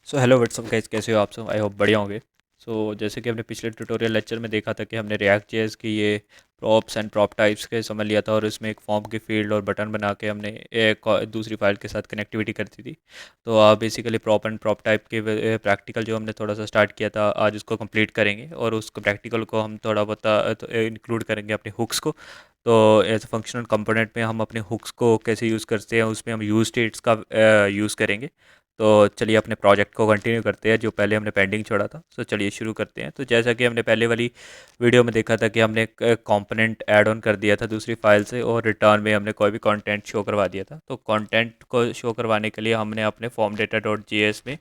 So hello what's up guys, कैसे हो आप सब? आई होप बढ़िया होंगे। जैसे कि हमने पिछले ट्यूटोरियल लेक्चर में देखा था कि हमने रिएक्ट जेएस की ये प्रॉप्स एंड प्रॉप टाइप्स के समझ लिया था और इसमें एक फॉर्म की फील्ड और बटन बना के हमने एक दूसरी फाइल के साथ कनेक्टिविटी करती थी। तो आप basically prop and prop type के प्रैक्टिकल जो हमने थोड़ा सा स्टार्ट किया था, आज उसको कंप्लीट करेंगे और उस प्रैक्टिकल को हम थोड़ा बहुत इंक्लूड करेंगे अपने हुक्स को। तो एज अ फंक्शनल कंपोनेंट में हम अपने हुक्स को कैसे यूज़ करते हैं, उसमें हम यूज स्टेट्स का यूज़ करेंगे। तो चलिए अपने प्रोजेक्ट को कंटिन्यू करते हैं जो पहले हमने पेंडिंग छोड़ा था। तो चलिए शुरू करते हैं। तो जैसा कि हमने पहले वाली वीडियो में देखा था कि हमने एक कंपोनेंट ऐड ऑन कर दिया था दूसरी फाइल से और रिटर्न में हमने कोई भी कंटेंट शो करवा दिया था। तो कंटेंट को शो करवाने के लिए हमने अपने form data dot G S में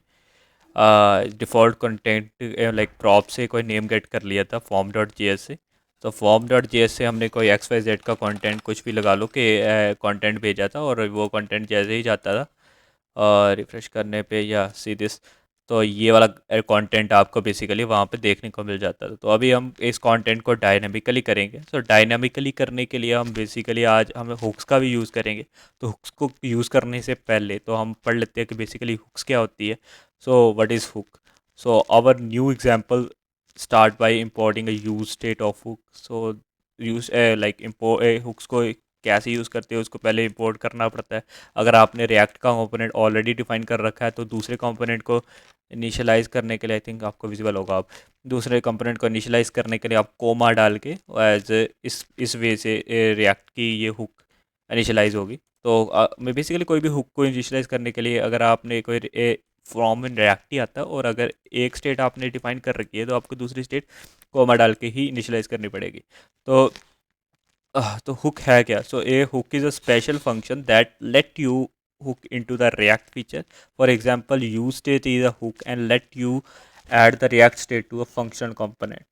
डिफ़ॉल्ट कंटेंट लाइक प्रॉप से कोई नेम गेट कर लिया था फॉर्म डॉट जी एस से। तो फॉर्म डॉट जी एस से हमने कोई एक्स वाई जेड का कंटेंट कुछ भी लगा लो कि कंटेंट भेजा था और वो कंटेंट जैसे ही जाता था और रिफ्रेश करने पे या सी दिस, तो ये वाला कंटेंट आपको बेसिकली वहाँ पे देखने को मिल जाता था। तो अभी हम इस कंटेंट को डायनामिकली करेंगे। तो डायनामिकली करने के लिए हम बेसिकली आज हम हुक्स का भी यूज़ करेंगे। तो हुक्स को यूज़ करने से पहले तो हम पढ़ लेते हैं कि बेसिकली हुक्स क्या होती है। So what is hook? So our new example start by importing a use state of hook. So use like import hooks को कैसे यूज़ करते हैं उसको पहले इंपोर्ट करना पड़ता है। अगर आपने रिएक्ट का कंपोनेंट ऑलरेडी डिफाइन कर रखा है तो दूसरे कंपोनेंट को इनिशियलाइज करने के लिए, आई थिंक आपको विजिबल होगा, आप दूसरे कंपोनेंट को इनिशियलाइज करने के लिए आप कोमा डाल के एज इस वे से रिएक्ट की ये हुक इनिशियलाइज होगी। तो मैं बेसिकली कोई भी हुक को इनिशियलाइज करने के लिए अगर आपने कोई फॉर्म में रिएक्ट ही आता है और अगर एक स्टेट आपने डिफाइन कर रखी है तो आपको दूसरी स्टेट कोमा डाल के ही इनिशियलाइज करनी पड़ेगी। तो तो हुक है क्या? So a hook is a special function that let you hook into the react feature. For example, use state is a hook and let you add the react state to a function component.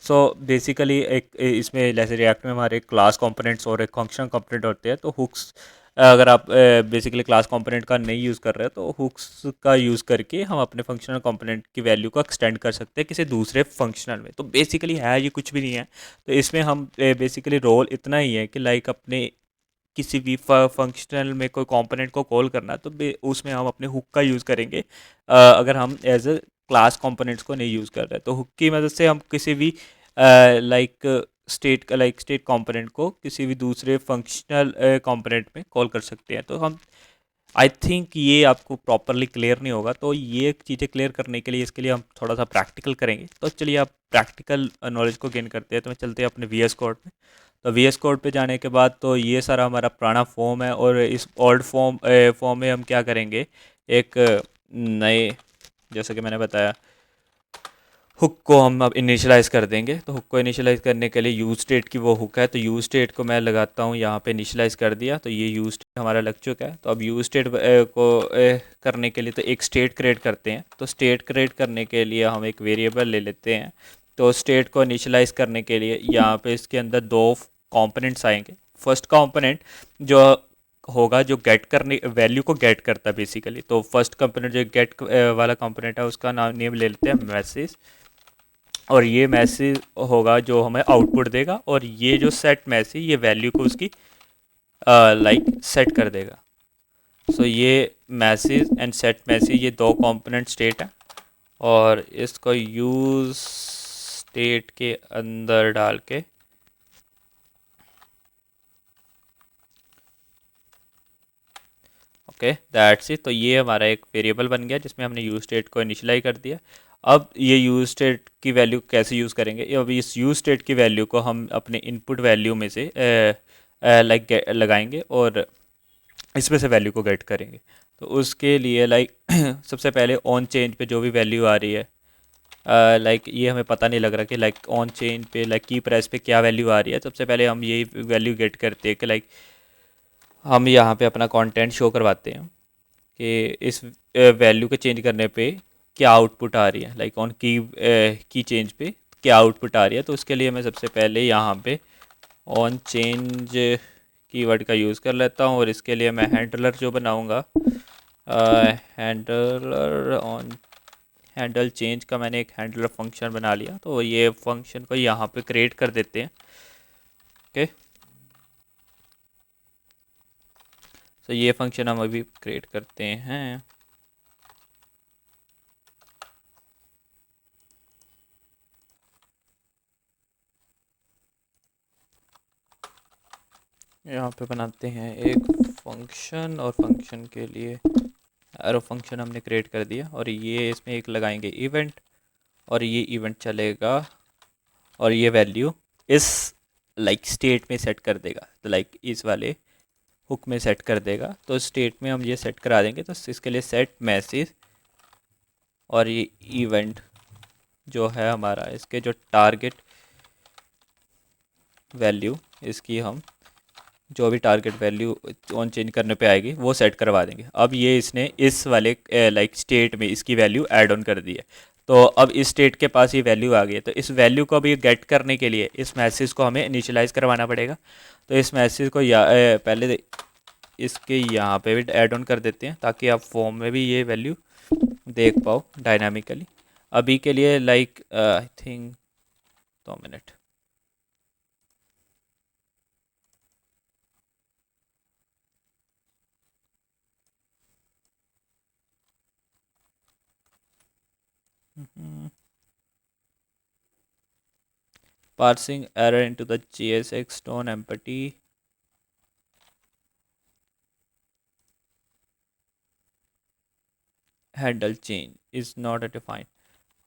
So basically एक इसमें जैसे react में हमारे class components और एक function component होते हैं। तो हुक्स अगर आप बेसिकली क्लास कंपोनेंट का नहीं यूज़ कर रहे हैं तो हुक्स का यूज़ करके हम अपने फंक्शनल कंपोनेंट की वैल्यू को एक्सटेंड कर सकते हैं किसी दूसरे फंक्शनल में। तो बेसिकली है ये कुछ भी नहीं है। तो इसमें हम बेसिकली रोल इतना ही है कि लाइक अपने किसी भी फंक्शनल में कोई कंपोनेंट को कॉल करना तो उसमें हम अपने हुक का यूज़ करेंगे। अगर हम एज अ क्लास कंपोनेंट्स को नहीं यूज़ कर रहे तो हुक की मदद से हम किसी भी लाइक स्टेट कंपोनेंट को किसी भी दूसरे फंक्शनल कंपोनेंट में कॉल कर सकते हैं। तो हम आई थिंक ये आपको प्रॉपरली क्लियर नहीं होगा, तो ये चीज़ें क्लियर करने के लिए इसके लिए हम थोड़ा सा प्रैक्टिकल करेंगे। तो चलिए आप प्रैक्टिकल नॉलेज को गेन करते हैं। तो मैं चलते हैं अपने वी एस कोड में। तो वी एस कोड पे जाने के बाद तो ये सारा हमारा पुराना फॉर्म है और इस ओल्ड फॉर्म में हम क्या करेंगे, एक नए, जैसा कि मैंने बताया, हुक को हम अब इनिशियलाइज़ कर देंगे। तो हुक को इनिशियलाइज़ करने के लिए यूज स्टेट की वो हुक है, तो यूज स्टेट को मैं लगाता हूँ यहाँ पे, इनिशियलाइज़ कर दिया। तो ये यूज स्टेट हमारा लग चुका है। तो अब यूज स्टेट करने के लिए तो एक स्टेट क्रिएट करते हैं। तो स्टेट क्रिएट करने के लिए हम एक वेरिएबल ले लेते हैं। तो स्टेट को इनिशियलाइज़ करने के लिए यहाँ पे इसके अंदर दो कंपोनेंट्स आएंगे। फर्स्ट कंपोनेंट जो होगा जो गेट करने वैल्यू को गेट करता है बेसिकली, तो फर्स्ट कंपोनेंट जो गेट वाला कंपोनेंट है उसका नाम नेम ले लेते हैं मैसेज। और ये मैसेज होगा जो हमें आउटपुट देगा और ये जो सेट मैसेज ये वैल्यू को उसकी लाइक सेट कर देगा। सो ये मैसेज एंड सेट मैसेज ये दो कंपोनेंट स्टेट है और इसको यूज स्टेट के अंदर डाल के ओके दैट्स इट। तो ये हमारा एक वेरिएबल बन गया जिसमें हमने यूज स्टेट को इनिशियलाइज कर दिया। अब ये यूज स्टेट की वैल्यू कैसे यूज़ करेंगे, अब इस यूज स्टेट की वैल्यू को हम अपने इनपुट वैल्यू में से लाइक लगाएंगे और इसमें से वैल्यू को गेट करेंगे। तो उसके लिए लाइक सबसे पहले ऑन चेंज पे जो भी वैल्यू आ रही है, लाइक ये हमें पता नहीं लग रहा कि लाइक ऑन चेंज पे लाइक की प्रेस पे क्या वैल्यू आ रही है। सबसे पहले हम यही वैल्यू गेट करते हैं कि लाइक हम यहाँ पे अपना कंटेंट शो करवाते हैं कि इस वैल्यू को चेंज करने पे क्या आउटपुट आ रही है, लाइक ऑन की चेंज पे क्या आउटपुट आ रही है। तो उसके लिए मैं सबसे पहले यहाँ पे ऑन चेंज कीवर्ड का यूज़ कर लेता हूँ और इसके लिए मैं हैंडलर जो बनाऊँगा, हैंडलर ऑन हैंडल चेंज का मैंने एक हैंडलर फंक्शन बना लिया। तो ये फंक्शन को यहाँ पे क्रिएट कर देते हैं। ओके, तो ये फंक्शन हम अभी क्रिएट करते हैं। यहाँ पे बनाते हैं एक फंक्शन, और फंक्शन के लिए एरो फंक्शन हमने क्रिएट कर दिया, और ये इसमें एक लगाएंगे इवेंट, और ये इवेंट चलेगा और ये वैल्यू इस स्टेट में सेट कर देगा, तो इस वाले हुक में सेट कर देगा। तो स्टेट में हम ये सेट करा देंगे, तो इसके लिए सेट मैसेज, और ये इवेंट जो है हमारा, इसके जो टारगेट वैल्यू, इसकी हम जो भी टारगेट वैल्यू ऑन चेंज करने पे आएगी वो सेट करवा देंगे। अब ये इसने इस वाले स्टेट में इसकी वैल्यू ऐड ऑन कर दी है, तो अब इस स्टेट के पास ये वैल्यू आ गई है। तो इस वैल्यू को अभी गेट करने के लिए इस मैसेज को हमें इनिशियलाइज करवाना पड़ेगा। तो इस मैसेज को पहले इसके यहाँ पे भी ऐड ऑन कर देते हैं, ताकि आप फॉर्म में भी ये वैल्यू देख पाओ डायनामिकली। अभी के लिए I think 2 minute. Parsing error into the JSX tone empty handle change is not a defined।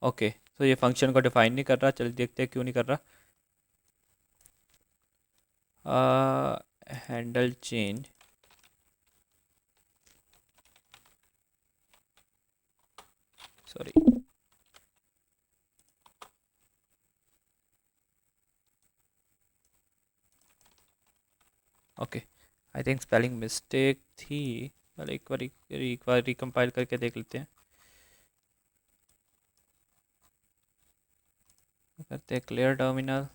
Okay, तो ये फंक्शन को डिफाइन नहीं कर रहा। चलिए देखते हैं क्यों नहीं कर रहा। Handle change, sorry, okay, I think spelling mistake थी। चलो एक बार रिकम्पाइल करके देख लेते हैं। करते हैं क्लियर टर्मिनल,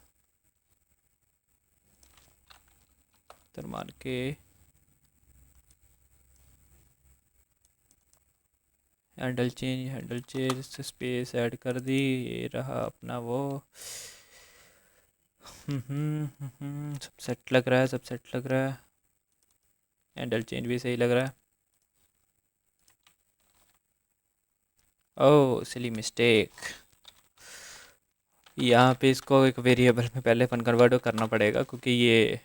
तर मार के हैंडल चेंज स्पेस ऐड कर दी। ये रहा अपना वो। सब सेट लग रहा है, सब सेट लग रहा है। हैंडल चेंज भी सही लग रहा है। ओह सिली मिस्टेक। यहाँ पे इसको एक वेरिएबल में पहले कन्वर्ट करना पड़ेगा, क्योंकि ये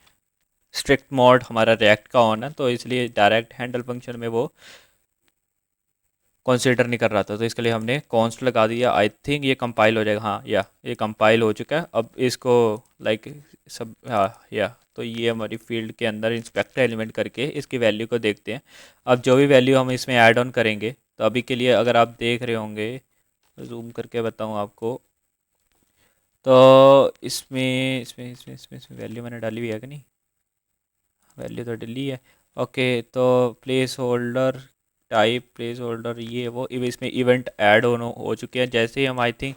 स्ट्रिक्ट मोड हमारा रिएक्ट का ऑन है, तो इसलिए डायरेक्ट हैंडल फंक्शन में वो कंसीडर नहीं कर रहा था। तो इसके लिए हमने कॉन्स्ट लगा दिया। आई थिंक ये कंपाइल हो जाएगा। हाँ, या ये कंपाइल हो चुका है। अब इसको सब, हाँ या, तो ये हमारी फील्ड के अंदर इंस्पेक्टर एलिमेंट करके इसकी वैल्यू को देखते हैं। अब जो भी वैल्यू हम इसमें ऐड ऑन करेंगे, तो अभी के लिए अगर आप देख रहे होंगे, जूम करके बताऊँ आपको, तो इसमें वैल्यू मैंने डाली हुई है कि नहीं? वैल्यू तो डली है। ओके, तो place holder type, place holder, ये वो इसमें इवेंट ऐड ऑन हो चुके हैं। जैसे ही हम I think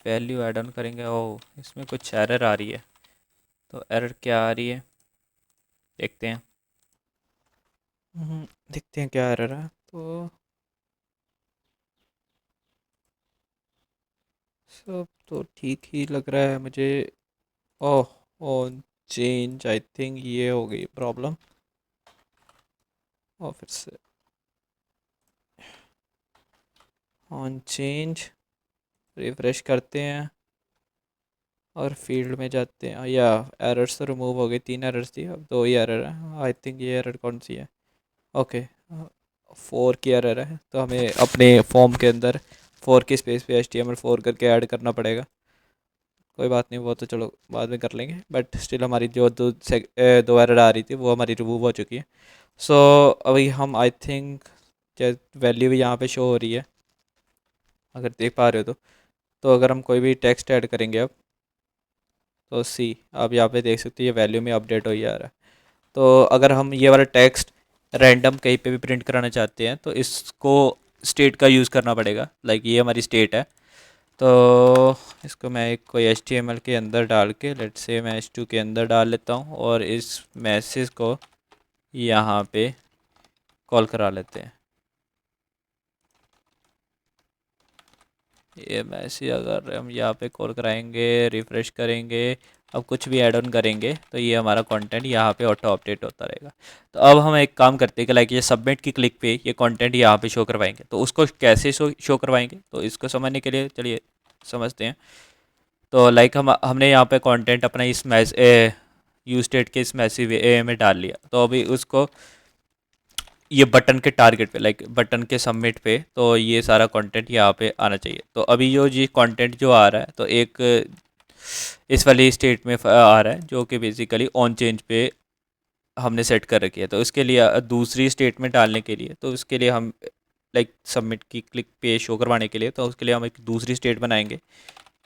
value add on करेंगे, ओ इसमें कुछ एरर आ रही है। तो एरर क्या आ रही है देखते हैं। देखते हैं क्या एरर है। तो सब तो ठीक ही लग रहा है मुझे। ओह, ऑन चेंज, आई थिंक ये हो गई प्रॉब्लम। और फिर से ऑन चेंज रिफ्रेश करते हैं और फील्ड में जाते हैं। या एरर्स तो रिमूव हो गई, 3 एरर्स थी, अब 2 ही एरर है। आई थिंक ये एरर कौन सी है? ओके, 4 की एरर है। तो हमें अपने फॉर्म के अंदर 4 की स्पेस पे HTML4 करके ऐड करना पड़ेगा। कोई बात नहीं, वो तो चलो बाद में कर लेंगे, बट स्टिल हमारी जो 2 एरर आ रही थी वो हमारी रिमूव हो चुकी है। सो अभी हम आई थिंक वैल्यू भी यहाँ पे शो हो रही है, अगर देख पा रहे हो तो अगर हम कोई भी टेक्स्ट ऐड करेंगे अब, तो सी आप यहाँ पे देख सकते हो ये वैल्यू में अपडेट हो ही आ रहा है। तो अगर हम ये वाला टेक्स्ट रैंडम कहीं पे भी प्रिंट कराना चाहते हैं, तो इसको स्टेट का यूज़ करना पड़ेगा। ये हमारी स्टेट है, तो इसको मैं एक कोई HTML के अंदर डाल के, लेट्स से मैं H2 के अंदर डाल लेता हूँ, और इस मैसेज को यहाँ पे कॉल करा लेते हैं। ये मैसेज अगर हम यहाँ पे कॉल कराएंगे, रिफ़्रेश करेंगे, अब कुछ भी ऐड ऑन करेंगे, तो ये हमारा कंटेंट यहाँ पे ऑटो अपडेट होता रहेगा। तो अब हम एक काम करते हैं कि ये सबमिट की क्लिक पे ये कंटेंट यहाँ पे शो करवाएंगे। तो उसको कैसे शो करवाएंगे, तो इसको समझने के लिए चलिए समझते हैं। तो हमने यहाँ पे कंटेंट अपना इस यूज स्टेट के इस मैसिव ए में डाल लिया, तो अभी उसको ये बटन के टारगेट पे, लाइक बटन के सबमिट पे, तो ये सारा कंटेंट यहाँ पे आना चाहिए। तो अभी जो जी कंटेंट जो आ रहा है, तो एक इस वाली स्टेट में आ रहा है, जो कि बेसिकली ऑन चेंज पे हमने सेट कर रखी है। तो इसके लिए दूसरी स्टेट में डालने के लिए, तो उसके लिए हम लाइक सबमिट की क्लिक पे शो करवाने के लिए, तो उसके लिए हम एक दूसरी स्टेट बनाएंगे।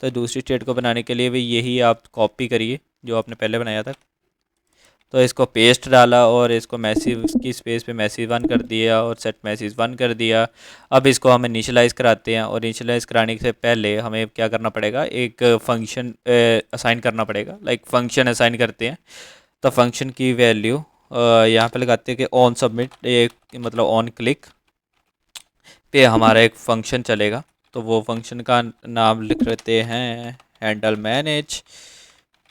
तो दूसरी स्टेट को बनाने के लिए भी यही आप कॉपी करिए जो आपने पहले बनाया था। तो इसको पेस्ट डाला और इसको मैसिव की स्पेस पे मैसिव 1 कर दिया और सेट मैसिव 1 कर दिया। अब इसको हम इनिशियलाइज़ कराते हैं, और इनिशियलाइज़ कराने से पहले हमें क्या करना पड़ेगा, एक फंक्शन असाइन करना पड़ेगा। लाइक फंक्शन असाइन करते हैं, तो फंक्शन की वैल्यू यहाँ पे लगाते हैं कि ऑन सबमिट, एक मतलब ऑन क्लिक पे हमारा एक फंक्शन चलेगा। तो वो फंक्शन का नाम लिख लेते हैं हैंडल मैनेज।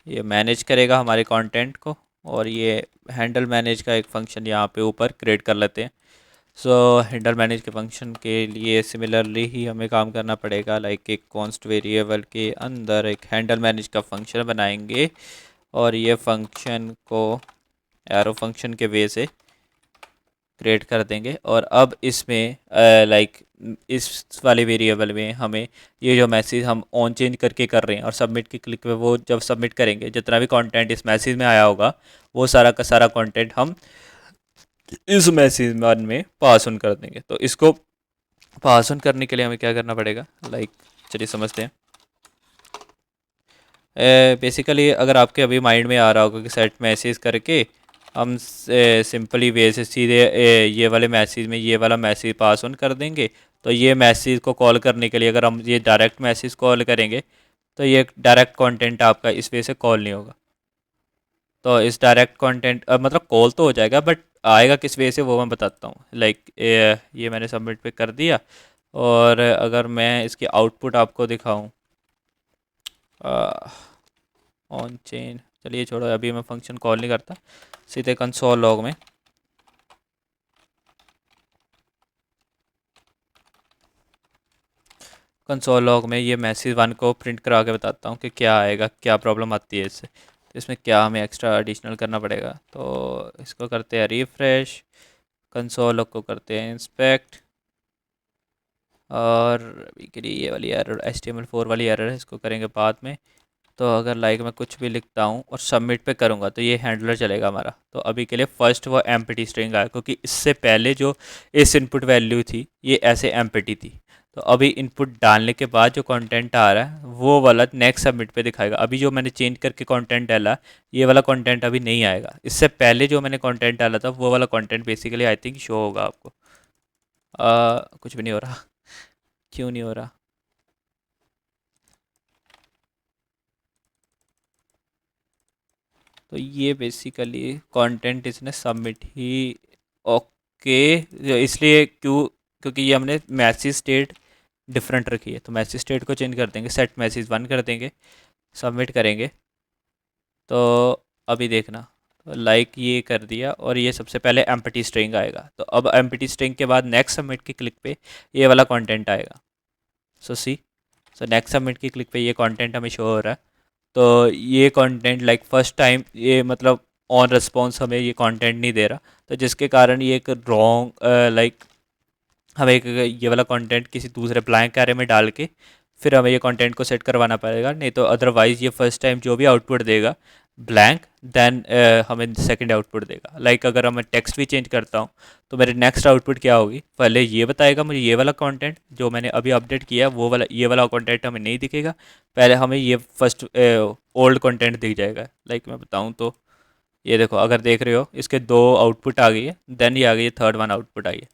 ये मैनेज करेगा हमारे कंटेंट को, और ये हैंडल मैनेज का एक फंक्शन यहाँ पे ऊपर क्रिएट कर लेते हैं। सो हैंडल मैनेज के फंक्शन के लिए सिमिलरली ही हमें काम करना पड़ेगा। लाइक एक कॉन्स्ट वेरिएबल के अंदर एक हैंडल मैनेज का फंक्शन बनाएंगे, और ये फंक्शन को एरो फंक्शन के वे से क्रिएट कर देंगे। और अब इसमें लाइक इस वाले वेरिएबल में हमें ये जो मैसेज हम ऑन चेंज करके कर रहे हैं, और सबमिट की क्लिक पे वो जब सबमिट करेंगे, जितना भी कंटेंट इस मैसेज में आया होगा, वो सारा का सारा कंटेंट हम इस मैसेज में पास ऑन कर देंगे। तो इसको पास ऑन करने के लिए हमें क्या करना पड़ेगा, लाइक चलिए समझते हैं। बेसिकली अगर आपके अभी माइंड में आ रहा होगा कि सेट मैसेज करके हम सिंपली वे से सीधे ये वाले मैसेज में ये वाला मैसेज पास ऑन कर देंगे। तो ये मैसेज को कॉल करने के लिए अगर हम ये डायरेक्ट मैसेज कॉल करेंगे, तो ये डायरेक्ट कंटेंट आपका इस वे से कॉल नहीं होगा। तो इस डायरेक्ट कंटेंट मतलब कॉल तो हो जाएगा, बट आएगा किस वे से वो मैं बताता हूँ। लाइक ये मैंने सबमिट पे कर दिया, और अगर मैं इसकी आउटपुट आपको दिखाऊँ ऑन चेन, चलिए छोड़ो, अभी मैं फंक्शन कॉल नहीं करता, सीधे कंसोल लॉग में ये मैसेज 1 को प्रिंट करा के बताता हूँ कि क्या आएगा, क्या प्रॉब्लम आती है इससे। तो इसमें क्या हमें एक्स्ट्रा एडिशनल करना पड़ेगा, तो इसको करते हैं रिफ्रेश, कंसोल लॉग को करते हैं इंस्पेक्ट, और अभी के लिए ये वाली एरर HTML4 वाली एरर है, इसको करेंगे बाद में। तो अगर लाइक मैं कुछ भी लिखता हूँ और सबमिट पे करूँगा, तो ये हैंडलर चलेगा हमारा। तो अभी के लिए फर्स्ट वो एम्प्टी स्ट्रिंग आया, क्योंकि इससे पहले जो इस इनपुट वैल्यू थी ये ऐसे एम्प्टी थी। तो अभी इनपुट डालने के बाद जो कंटेंट आ रहा है वो वाला नेक्स्ट सबमिट पे दिखाएगा। अभी जो मैंने चेंज करके कंटेंट डाला, ये वाला कंटेंट अभी नहीं आएगा। इससे पहले जो मैंने कंटेंट डाला था वो वाला content basically I think show होगा आपको। कुछ भी नहीं हो रहा, क्यों नहीं हो रहा? तो ये बेसिकली कंटेंट इसने सबमिट ही ओके, इसलिए क्योंकि ये हमने मैसेज स्टेट डिफरेंट रखी है। तो मैसेज स्टेट को चेंज कर देंगे, सेट मैसेज 1 कर देंगे, सबमिट करेंगे। तो अभी देखना, तो लाइक ये कर दिया, और ये सबसे पहले एम्प्टी स्ट्रिंग आएगा। तो अब एम्प्टी स्ट्रिंग के बाद नेक्स्ट सबमिट की क्लिक पे ये वाला कंटेंट आएगा। सो नेक्स्ट सबमिट की क्लिक पे ये कंटेंट हमें शो हो रहा है। तो ये कंटेंट लाइक फर्स्ट टाइम ये मतलब ऑन रिस्पॉन्स हमें ये कंटेंट नहीं दे रहा, तो जिसके कारण ये एक रॉन्ग लाइक हमें एक ये वाला कंटेंट किसी दूसरे ब्लैंक एरे में डाल के फिर हमें ये कंटेंट को सेट करवाना पड़ेगा। नहीं तो अदरवाइज़ ये फर्स्ट टाइम जो भी आउटपुट देगा ब्लैंक, देन हमें सेकंड आउटपुट देगा। लाइक अगर मैं टेक्स्ट भी चेंज करता हूँ, तो मेरे नेक्स्ट आउटपुट क्या होगी, पहले ये बताएगा मुझे ये वाला कंटेंट जो मैंने अभी अपडेट किया, वो वाला ये वाला कंटेंट हमें नहीं दिखेगा। पहले हमें ये फर्स्ट ओल्ड कंटेंट दिख जाएगा। लाइक मैं बताऊँ तो ये देखो, अगर देख रहे हो इसके 2 आउटपुट आ गई है, देन ये आ गई है थर्ड वन आउटपुट आई है।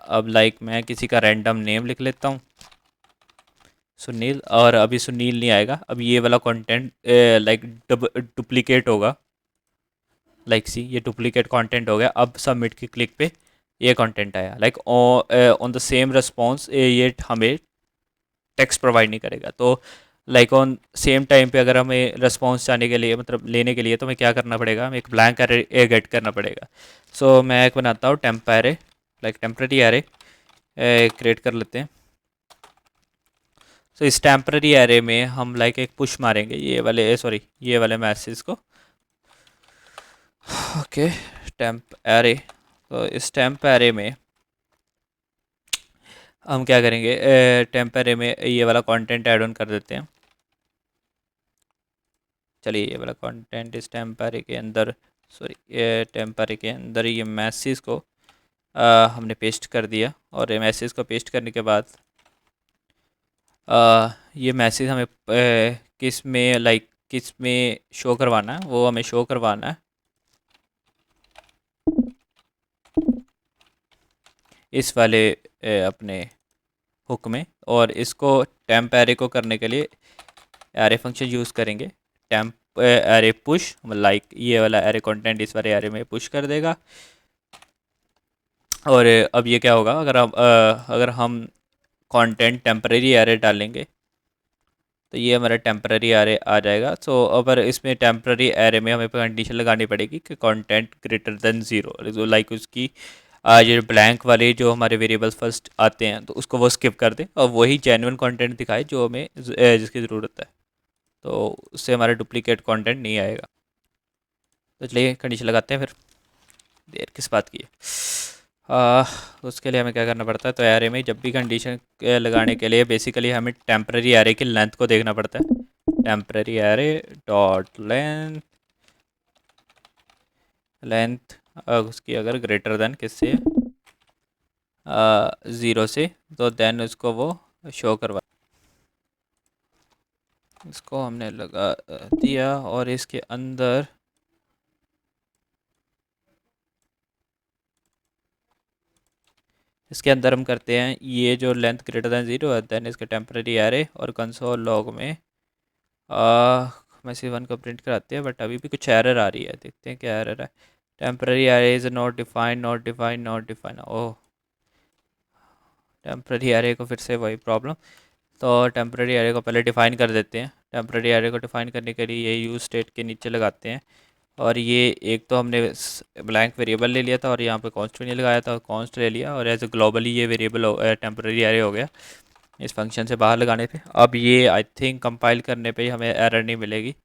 अब लाइक मैं किसी का रैंडम नेम लिख लेता हूँ, सुनील, और अभी सुनील नहीं आएगा। अब ये वाला कंटेंट लाइक डुप्लीकेट होगा। लाइक सी, ये डुप्लीकेट कंटेंट हो गया। अब सबमिट की क्लिक पे ये कंटेंट आया। Like on the same response ये हमें टेक्स्ट प्रोवाइड नहीं करेगा। तो लाइक ऑन सेम टाइम पे अगर हमें रिस्पॉन्स जाने के लिए मतलब लेने के लिए, तो हमें क्या करना पड़ेगा, हमें एक ब्लैंक एरे गेट करना पड़ेगा। सो मैं एक बनाता हूँ temp array, like temporary array create कर लेते हैं। सो इस टेम्परेरी एरे में हम लाइक एक पुश मारेंगे ये वाले मैसेज को, ओके, टेम्प एरे। तो इस टेम्प एरे में हम क्या करेंगे, टेम्प एरे में ये वाला कंटेंट ऐड ऑन कर देते हैं। चलिए ये वाला कंटेंट इस टेम्प एरे के अंदर, सॉरी ये टेम्प एरे के अंदर ये मैसेज को हमने पेस्ट कर दिया। और ये मैसेज को पेस्ट करने के बाद ये मैसेज हमें किस में किस में शो करवाना है, वो हमें शो करवाना है इस वाले अपने हुक में। और इसको टेम्प एरे को करने के लिए एरे फंक्शन यूज़ करेंगे। टेम्प एरे पुश, ये वाला एरे कंटेंट इस वाले एरे में पुश कर देगा। और अब ये क्या होगा, अगर हम कंटेंट टेम्परेरी एरे डालेंगे तो ये हमारा टेम्पररी एरे आ जाएगा। सो अगर इसमें टेम्पररी एरे में हमें कंडीशन लगानी पड़ेगी कि content greater than zero, like उसकी ये ब्लैंक वाले जो हमारे वेरिएबल्स फर्स्ट आते हैं तो उसको वो स्किप कर दें और वही जेन्युइन कंटेंट दिखाए जो हमें जिसकी ज़रूरत है। तो उससे हमारा डुप्लीकेट कंटेंट नहीं आएगा। तो चलिए कंडीशन लगाते हैं फिर, देर किस बात की है। आ, उसके लिए हमें क्या करना पड़ता है, तो एरे में जब भी कंडीशन लगाने के लिए बेसिकली हमें टेम्पररी एरे की लेंथ को देखना पड़ता है। Temporary array dot length, length उसकी अगर ग्रेटर देन किससे ज़ीरो से, तो देन उसको वो शो करवा। इसको हमने लगा दिया और इसके अंदर हम करते हैं ये जो लेंथ ग्रेटर देन ज़ीरो है, देन इसके टेम्पररी एरे और कंसोल लॉग में मैसेज वन को प्रिंट कराते हैं। बट अभी भी कुछ एरर आ रही है, देखते हैं क्या एरर है। Temporary array is not defined, not defined, not defined. Oh, temporary array को फिर से वही प्रॉब्लम। तो टेम्पररी एरे को पहले डिफ़ाइन कर देते हैं। टेम्पररी एरे को डिफ़ाइन करने के लिए ये यूज स्टेट के नीचे लगाते हैं। और ये एक तो हमने ब्लैंक वेरिएबल ले लिया था और यहाँ पे कॉन्स्ट भी नहीं लगाया था, कॉन्स्ट ले लिया और एज ए ग्लोबली ये वेरिएबल टेम्पररी एरे हो गया इस फंक्शन से बाहर लगाने पे। अब ये आई थिंक कंपाइल करने पे ही हमें एरर नहीं मिलेगी।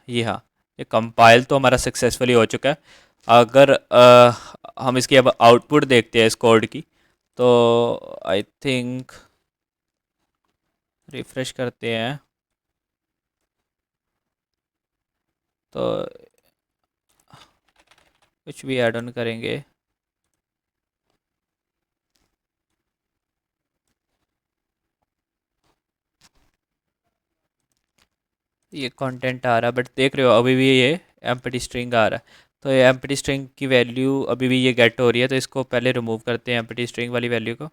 ये हाँ, ये कंपाइल तो हमारा सक्सेसफुली हो चुका है। अगर हम इसकी अब आउटपुट देखते हैं इस कोड की, तो आई थिंक रिफ्रेश करते हैं तो कुछ भी ऐड ऑन करेंगे ये कंटेंट आ रहा है। बट देख रहे हो अभी भी ये एम्प्टी स्ट्रिंग आ रहा है। तो ये एम्प्टी स्ट्रिंग की वैल्यू अभी भी ये गेट हो रही है, तो इसको पहले रिमूव करते हैं एम्प्टी स्ट्रिंग वाली वैल्यू को।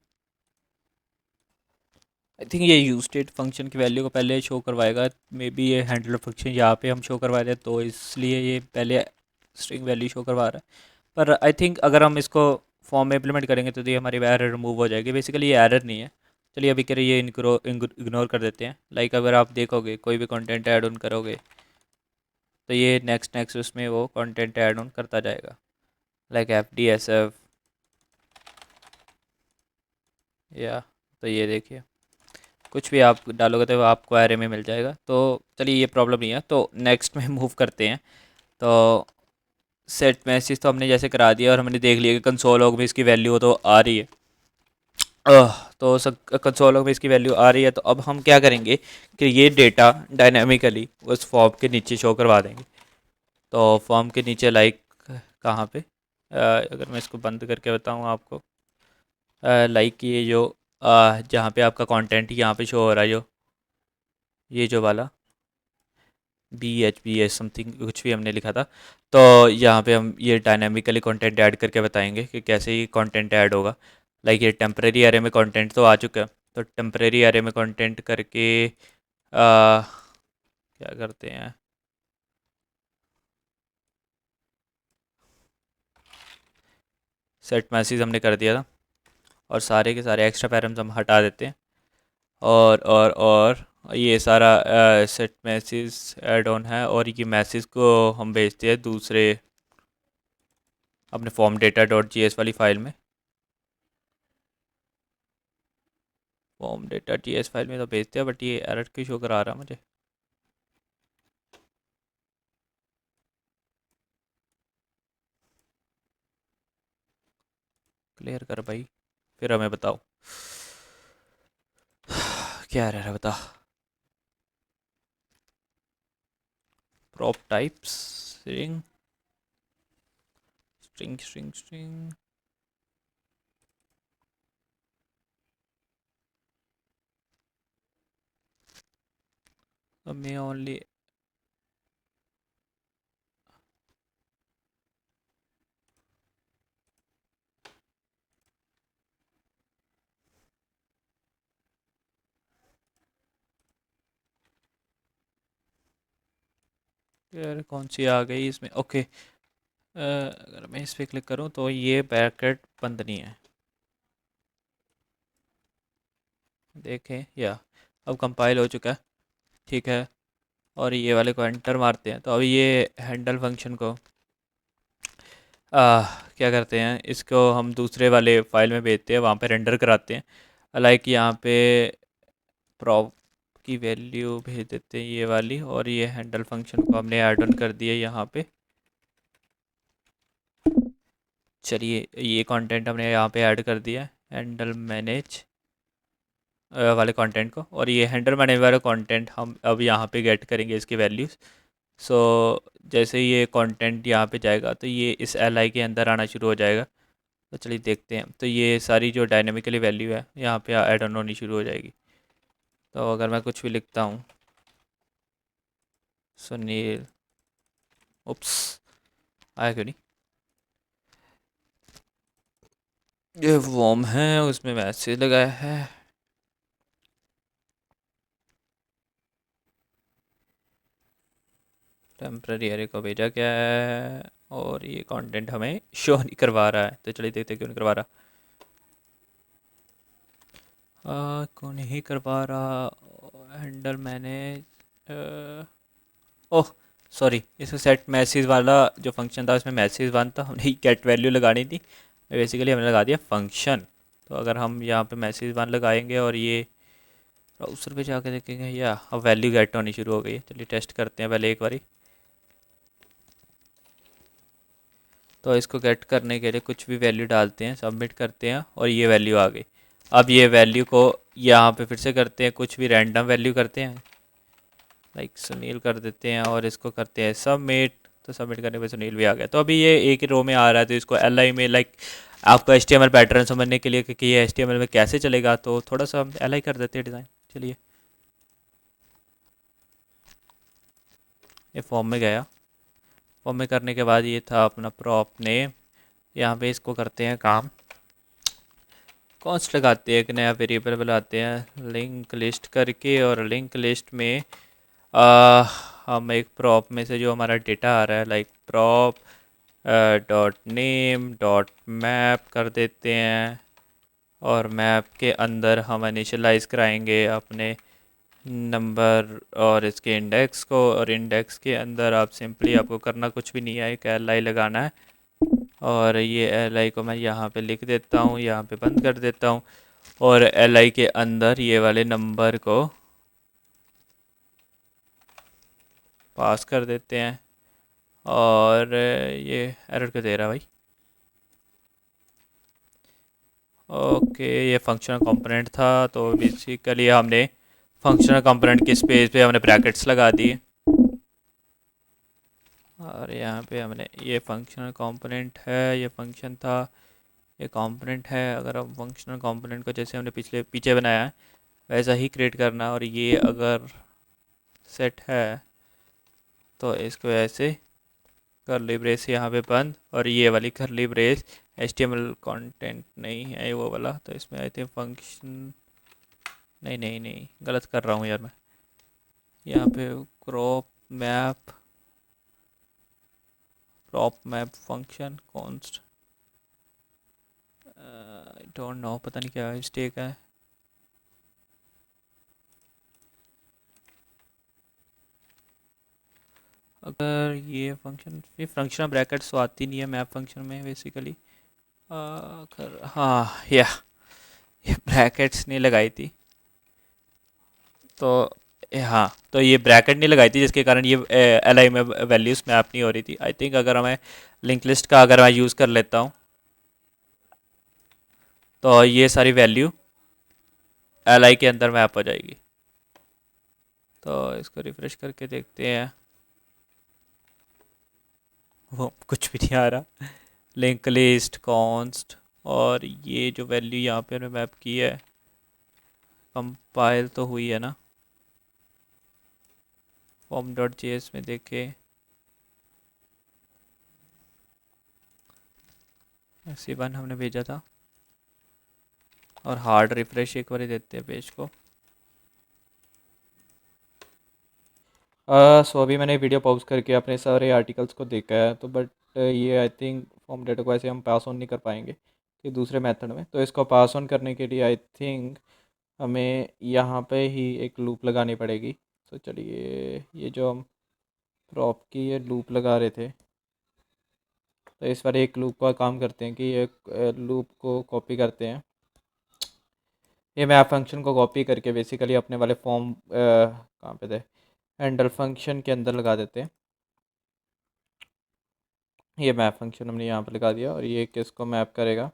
आई थिंक ये यूज स्टेट फंक्शन की वैल्यू को पहले शो करवाएगा। मे बी ये हैंडलर फंक्शन यहाँ पे हम शो करवा दें तो इसलिए ये पहले स्ट्रिंग वैल्यू शो करवा रहा है। पर आई थिंक अगर हम इसको फॉर्म में इम्प्लीमेंट करेंगे तो ये हमारी एरर रिमूव हो जाएगी। बेसिकली ये एरर नहीं है। चलिए अभी करिए ये इग्नोर कर देते हैं। लाइक अगर आप देखोगे कोई भी कंटेंट ऐड ऑन करोगे तो ये नेक्स्ट नेक्स्ट उसमें वो कंटेंट ऐड ऑन करता जाएगा। लाइक FDSF या, तो ये देखिए कुछ भी आप डालोगे तो वो आपको एरे में मिल जाएगा। तो चलिए ये प्रॉब्लम नहीं है, तो नेक्स्ट में मूव करते हैं। तो सेट मैसेज तो हमने जैसे करा दिया और हमने देख लिया कि कंसोल लॉग में इसकी वैल्यू तो आ रही है। तो कंसोल लॉग में इसकी वैल्यू आ रही है। तो अब हम क्या करेंगे कि ये डेटा डायनामिकली उस फॉर्म के नीचे शो करवा देंगे। तो फॉर्म के नीचे लाइक कहाँ पे, अगर मैं इसको बंद करके बताऊँ आपको, लाइक ये जो जहाँ पे आपका कंटेंट यहाँ पे शो हो रहा है, जो ये जो वाला BHBS समथिंग कुछ भी हमने लिखा था। तो यहाँ पे हम ये डायनामिकली कंटेंट ऐड करके बताएंगे कि कैसे ही कंटेंट ऐड होगा। लाइक ये टेम्परेरी एरे में कंटेंट तो आ चुका है, तो टेम्परेरी एरे में कंटेंट करके क्या करते हैं, सेट मैसेज हमने कर दिया था और सारे के सारे एक्स्ट्रा पैरम्स हम हटा देते हैं। और ये सारा सेट मैसेज ऐड ऑन है और ये मैसेज को हम भेजते हैं दूसरे अपने फॉर्म डेटा डॉट GS वाली फाइल में। फॉर्म डेटा GS फाइल में तो भेजते हैं, बट ये एरर क्यों शो करा रहा है मुझे। क्लियर कर भाई, फिर हमें बताओ क्या रह रहा है, बता। Prop types, string string string string. हमें ओनली यार कौन सी आ गई इसमें, ओके। अगर मैं इस पे क्लिक करूं तो ये ब्रैकेट बंद नहीं है, देखें या। अब कंपाइल हो चुका है, ठीक है। और ये वाले को एंटर मारते हैं तो अभी ये हैंडल फंक्शन को क्या करते हैं, इसको हम दूसरे वाले फाइल में भेजते हैं, वहाँ पे रेंडर कराते हैं। लाइक यहाँ पे प्रॉप की वैल्यू भेज देते हैं ये वाली, और ये हैंडल फंक्शन को हमने ऐड ऑन कर दिया यहाँ पे। चलिए ये कंटेंट हमने यहाँ पे ऐड कर दिया, हैंडल मैनेज वाले कंटेंट को, और ये हैंडल मैनेज वाला कंटेंट हम अब यहाँ पे गेट करेंगे इसकी वैल्यूज़। सो जैसे ये कंटेंट यहाँ पे जाएगा तो ये इस एल आई के अंदर आना शुरू हो जाएगा। तो चलिए देखते हैं, तो ये सारी जो डायनेमिकली वैल्यू है यहाँ पे ऐड ऑन होनी शुरू हो जाएगी। तो अगर मैं कुछ भी लिखता हूँ, सुनील, उप्स, आया क्यों नहीं, ये वॉर्म है उसमें मैसेज लगाया है। टेम्प्रेरी एरे को भेजा क्या है, और ये कंटेंट हमें शो नहीं करवा रहा है, तो चलिए देखते हैं क्यों नहीं करवा रहा। क्यों नहीं करवा रहा, हैंडल मैनेज, ओह सॉरी, इसका सेट मैसेज वाला जो फंक्शन था उसमें मैसेज वन था, हमने गेट वैल्यू लगानी थी, बेसिकली हमने लगा दिया फंक्शन। तो अगर हम यहाँ पे मैसेज वन लगाएंगे और ये ब्राउज़र पे जाके देखेंगे, या अब वैल्यू गेट होनी शुरू हो गई है। चलिए टेस्ट करते हैं पहले एक बारी। तो इसको गेट करने के लिए कुछ भी वैल्यू डालते हैं, सबमिट करते हैं, और ये वैल्यू आ गई। अब ये वैल्यू को यहाँ पे फिर से करते हैं, कुछ भी रैंडम वैल्यू करते हैं, लाइक सुनील कर देते हैं, और इसको करते हैं सबमिट। तो सबमिट करने पे सुनील भी आ गया। तो अभी ये एक ही रो में आ रहा है, तो इसको एल आई में, लाइक आपको H T M L pattern समझने के लिए कि ये एच टी एम एल में कैसे चलेगा, तो थोड़ा सा हम एल आई कर देते हैं डिज़ाइन। चलिए ये फॉर्म में गया, फॉर्म में करने के बाद ये था अपना प्रॉप नेम। यहाँ पे इसको करते हैं काम, कॉन्स्ट लगाते हैं, एक नया वेरिएबल बनाते हैं लिंक लिस्ट करके, और लिंक लिस्ट में आ, हम एक प्रॉप में से जो हमारा डेटा आ रहा है, like prop dot name dot map कर देते हैं, और मैप के अंदर हम इनिशियलाइज कराएंगे अपने नंबर और इसके इंडेक्स को, और इंडेक्स के अंदर आप सिंपली, आपको करना कुछ भी नहीं है, एक एल आई लगाना है, और ये एल आई को मैं यहाँ पे लिख देता हूँ, यहाँ पे बंद कर देता हूँ, और एल आई के अंदर ये वाले नंबर को पास कर देते हैं। और ये एरर क्यों दे रहा भाई, ओके ये फंक्शनल कंपोनेंट था, तो बेसिकली हमने फंक्शनल कंपोनेंट के स्पेस पे हमने ब्रैकेट्स लगा दिए, और यहाँ पे हमने ये फंक्शनल कंपोनेंट है, ये फंक्शन था, ये कंपोनेंट है। अगर हम फंक्शनल कंपोनेंट को जैसे हमने पिछले पीछे बनाया है वैसा ही क्रिएट करना, और ये अगर सेट है तो इसको ऐसे करली ब्रेस यहाँ पे बंद, और ये वाली करली ब्रेस HTML कंटेंट नहीं है वो वाला, तो इसमें आई थिंक फंक्शन, नहीं नहीं नहीं गलत कर रहा हूँ यार मैं, यहाँ पे crop map, prop map function const, I don't know, पता नहीं क्या मिस्टेक है। अगर ये फंक्शन ब्रैकेट्स तो आती नहीं है मैप फंक्शन में बेसिकली, अगर हाँ ये ब्रैकेट्स नहीं लगाई थी, तो हाँ तो ये ब्रैकेट नहीं लगाई थी जिसके कारण ये एल आई में वैल्यूज़ मैप नहीं हो रही थी। आई थिंक अगर हमें लिंक लिस्ट का अगर मैं यूज़ कर लेता हूँ, तो ये सारी वैल्यू एल आई के अंदर मैप हो जाएगी। तो इसको रिफ्रेश करके देखते हैं, वो कुछ भी नहीं आ रहा। लिंक लिस्ट कॉन्स्ट, और ये जो वैल्यू यहाँ पे हमने मैप की है, कंपाइल तो हुई है ना। फॉर्म डॉट जे एस में देखे, ऐसी वन हमने भेजा था। और हार्ड रिफ्रेश एक बार देते हैं पेज को। सो अभी मैंने वीडियो पॉज करके अपने सारे आर्टिकल्स को देखा है, तो बट ये आई थिंक फॉर्म डेटा को ऐसे हम पास ऑन नहीं कर पाएंगे कि दूसरे मेथड में। तो इसको पास ऑन करने के लिए आई थिंक हमें यहाँ पे ही एक लूप लगानी पड़ेगी। तो चलिए, ये जो हम प्रॉप की ये लूप लगा रहे थे, तो इस बार एक लूप का काम करते हैं कि ये लूप को कॉपी करते हैं। ये मैप फंक्शन को कॉपी करके बेसिकली अपने वाले फॉर्म कहाँ पे थे, हैंडल फंक्शन के अंदर लगा देते हैं। ये मैप फंक्शन हमने यहाँ पर लगा दिया, और ये किसको मैप करेगा,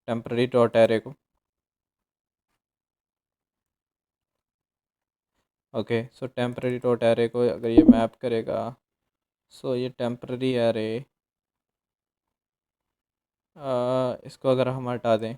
टेम्पररी डॉट एरे को। ओके, सो टेम्पररी डॉट एरे को अगर ये मैप करेगा, सो ये टेम्पररी एरे इसको अगर हम हटा दें,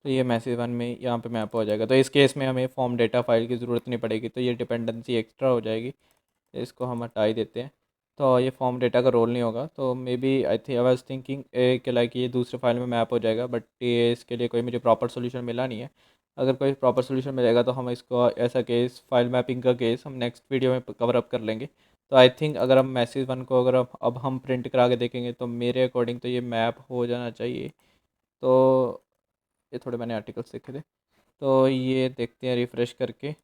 तो ये मैसेज वन में यहाँ पे मैप हो जाएगा। तो इस केस में हमें फॉर्म डेटा फाइल की ज़रूरत नहीं पड़ेगी, तो ये डिपेंडेंसी एक्स्ट्रा हो जाएगी। तो इसको हम हटा ही देते हैं। तो ये फॉर्म डेटा का रोल नहीं होगा। तो maybe I was thinking कि लाइक ये दूसरे फाइल में मैप हो जाएगा, बट ये इसके लिए कोई मुझे प्रॉपर सोल्यूशन मिला नहीं है। अगर कोई प्रॉपर सोल्यूशन मिलेगा तो हम इसको ऐसा केस, फाइल मैपिंग का केस, हम नेक्स्ट वीडियो में कवर अप कर लेंगे। तो आई थिंक अगर हम मैसेज वन को अगर अब हम प्रिंट करा के देखेंगे, तो मेरे अकॉर्डिंग तो ये मैप हो जाना चाहिए। तो ये थोड़े मैंने आर्टिकल्स देखे थे, तो ये देखते हैं रिफ़्रेश करके।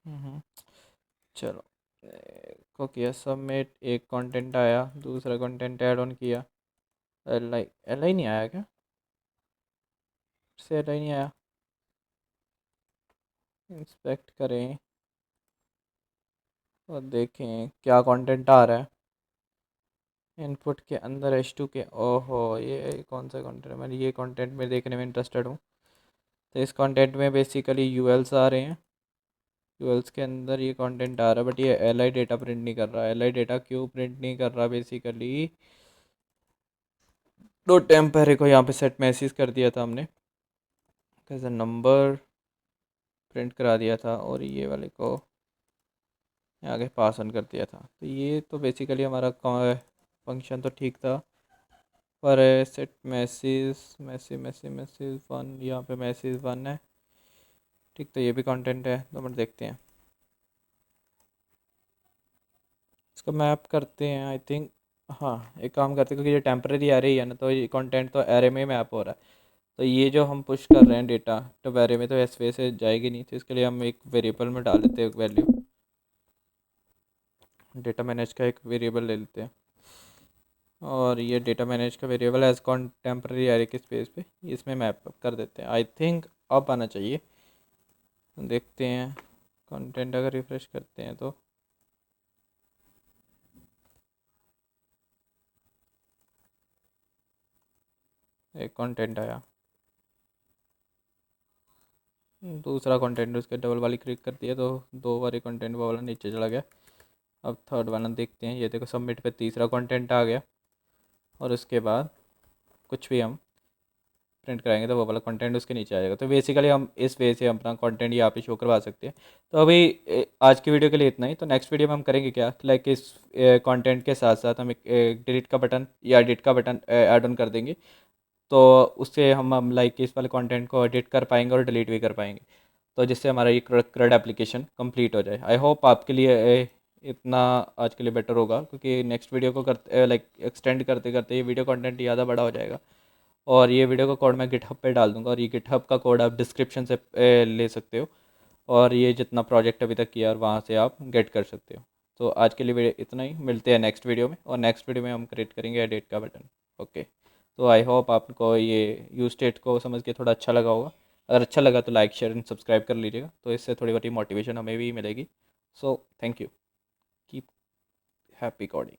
हम्म, चलो, को किया सबमिट, एक कंटेंट आया, दूसरा कंटेंट ऐड ऑन किया। एल आई नहीं आया क्या, से एल आई नहीं आया। इंस्पेक्ट करें और देखें क्या कंटेंट आ रहा है। इनपुट के अंदर H2 के, ओहो ये कौन सा कंटेंट है, मैं ये कंटेंट में देखने में इंटरेस्टेड हूँ। तो इस कंटेंट में बेसिकली यूएल्स आ रहे हैं। यूएल्स के अंदर ये कंटेंट आ रहा है, बट ये एल आई डेटा प्रिंट नहीं कर रहा। एल आई डेटा क्यों प्रिंट नहीं कर रहा, बेसिकली दो टेम्परे को यहाँ पे सेट मैसेज कर दिया था हमने, कैसे नंबर प्रिंट करा दिया था, और ये वाले को आगे पास ऑन कर दिया था। तो ये तो बेसिकली हमारा फंक्शन तो ठीक था, पर set message message message message one, यहाँ पे मैसेज वन है ठीक। तो ये भी कंटेंट है, तो हम देखते हैं, इसको मैप करते हैं आई थिंक। हाँ, एक काम करते हैं, क्योंकि ये टेम्परेरी एरे ही है ना, तो ये कंटेंट तो एरे में मैप हो रहा है। तो ये जो हम पुश कर रहे हैं डेटा, तो एरे में तो एस वे से जाएगी नहीं, तो इसके लिए हम एक वेरिएबल में डाल देते हैं वैल्यू। डेटा मैनेज का एक वेरिएबल ले लेते हैं, और ये डेटा मैनेज का वेरिएबल एज टेम्परेरी एरे के स्पेस पे इसमें मैप कर देते हैं। आई थिंक अब आना चाहिए, देखते हैं। कंटेंट अगर रिफ्रेश करते हैं तो एक कंटेंट आया, दूसरा कंटेंट उसके डबल वाली क्लिक कर दिया, तो दो बारी कंटेंट वाला नीचे चला गया। अब थर्ड वाला देखते हैं, ये देखो सबमिट पे तीसरा कंटेंट आ गया, और उसके बाद कुछ भी हम प्रिंट कराएंगे तो वो वाला कंटेंट उसके नीचे आ जाएगा। तो बेसिकली हम इस वे से अपना कंटेंट यहाँ पे शो करवा सकते हैं। तो अभी आज की वीडियो के लिए इतना ही। तो नेक्स्ट वीडियो में हम करेंगे क्या, लाइक इस कंटेंट के साथ साथ हम एक डिलीट का बटन या एडिट का बटन ऐड ऑन कर देंगे। तो उससे हम लाइक इस वाले कंटेंट को एडिट कर पाएंगे और डिलीट भी कर पाएंगे, तो जिससे हमारा ये क्रड एप्लीकेशन कंप्लीट हो जाए। आई होप आपके लिए इतना आज के लिए बेटर होगा, क्योंकि नेक्स्ट वीडियो को करते लाइक एक्सटेंड करते करते ये वीडियो कंटेंट ज़्यादा बड़ा हो जाएगा। और ये वीडियो का कोड मैं गिटहब पे डाल दूंगा, और ये गिटहब का कोड आप डिस्क्रिप्शन से ले सकते हो, और ये जितना प्रोजेक्ट अभी तक किया और वहाँ से आप गेट कर सकते हो। तो आज के लिए वीडियो इतना ही, मिलते हैं नेक्स्ट वीडियो में, और नेक्स्ट वीडियो में हम क्रिएट करेंगे एडिट का बटन। ओके, तो आई होप आपको ये यूज स्टेट को समझ के थोड़ा अच्छा लगा होगा। अगर अच्छा लगा तो लाइक शेयर एंड सब्सक्राइब कर लीजिएगा, तो इससे थोड़ी बहुत मोटिवेशन हमें भी मिलेगी। So thank you, keep happy coding.